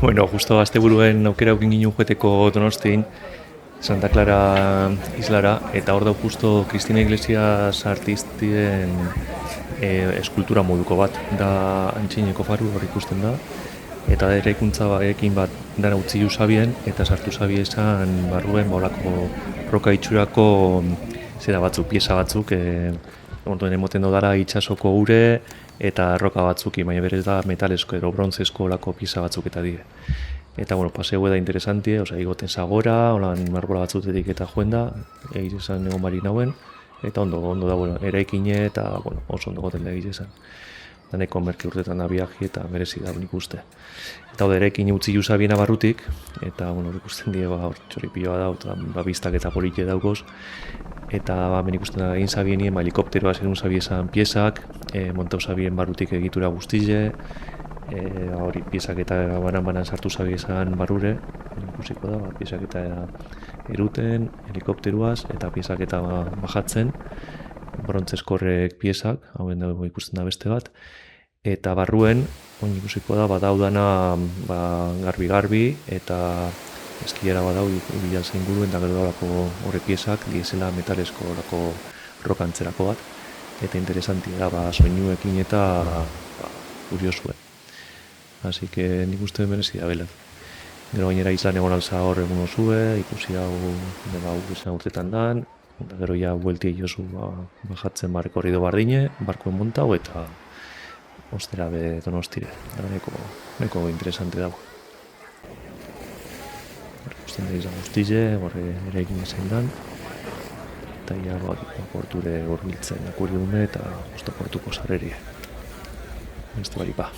Bueno, justo asteburuen aukera aukin ginen joeteko Donostin, Santa Clara islara, eta hor da justo Cristina Iglesias artistien eskultura moduko bat, da antxineko faru hor ikusten da, eta da eraikuntza ekin bat dara utzi sabien, eta sartu sabie esan barruen bolako roka itxurako zera batzuk, pieza batzuk, orduen emoten dara itsasoko ure eta roka batzuk, baina berez da metalesko edo brontzesko olako pieza batzuk eta die. Eta, bueno, paseo da interesantie, osea, igoten zagora, holan margola batzutetik eta joen da, esan egon barik nauen, eta ondo da, bueno, eraikine eta, bueno, oso ondo goten da egiz esan. Daneko merke urtetan da viaji eta merezi da nik uste. Eta hori eraikin utzi juzabiena barrutik, eta, bueno, ikusten die, txoripioa da, eta biztak eta politie daukoz, eta ben ikusten da egin zabienien, helikopteroa zer zabiesan piezak, montau zabien barrutik egitura guztize, hori piezak eta banan sartu zabiesan barrure, ikusiko da, piezak eta eruten, helikopteruaz, eta piezak eta bajatzen, brontzeskorrek piezak, hauen dago ikusten da beste bat, eta barruen, oin ikusiko da, badau dana garbi-garbi, eta eskiera badau ibilan zein guruen, eta gero daulako horre piezak, diesela metalesko horako rokantzerako bat, eta interesantia da, soinuekin eta kuriosue. Así que nik uste merezi da belat. Gero gainera izan egon alza hor egun osue, ikusi hau izan urtetan dan, eta gero ja buelti jozu bajatzen rekorrido bardine, barkoen montau eta ostera be Donostire. Da neko interesante dago. Ikusten da izan guztize, horre ere egin ezen dan, eta ja porture hor giltzen akurri dume eta portuko sarrerie. Beste bari pa.